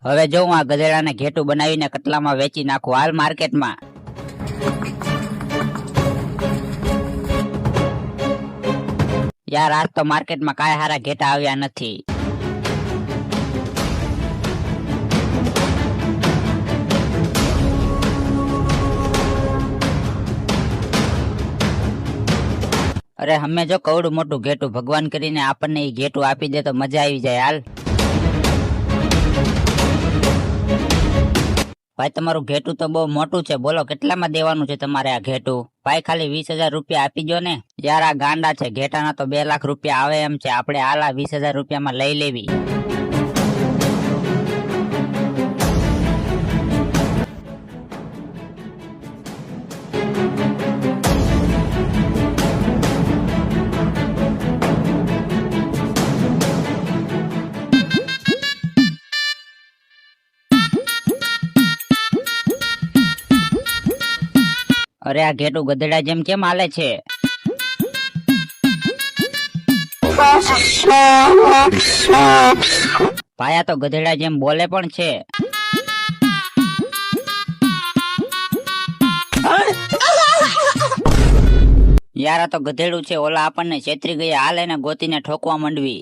હવે જો હું આ ગધેડાને ઘેટું બનાવીને કટલામાં વેચી નાખું. હાલ માર્કેટમાં. યાર આજ તો માર્કેટમાં કાંઈ હારા ઘેટા આવ્યા નથી. અરે હમે જો કવડું મોટું ઘેટું ભગવાન કરીને આપણને એ ઘેટું આપી દે તો મજા આવી જાય. હાલ ભાઈ, તમારું ઘેટું તો બહુ મોટું છે. બોલો કેટલામાં દેવાનું છે તમારે આ ઘેટું? ભાઈ ખાલી 20,000 રૂપિયા આપી દો ને. યાર આ ગાંડા છે, ઘેટાના તો 2 લાખ રૂપિયા આવે એમ છે. આપણે આલા 20,000 રૂપિયામાં લઈ લેવી. અરે આ ઘેટું ગધેડા જેમ કેમ હાલે છે? ભાઈ આ તો ગધેડા જેમ બોલે પણ છે. યાર આ તો ગધેડું છે. ઓલા આપણને છેતરી ગયા. હાલ એને ગોતીને ઠોકવા માંડવી.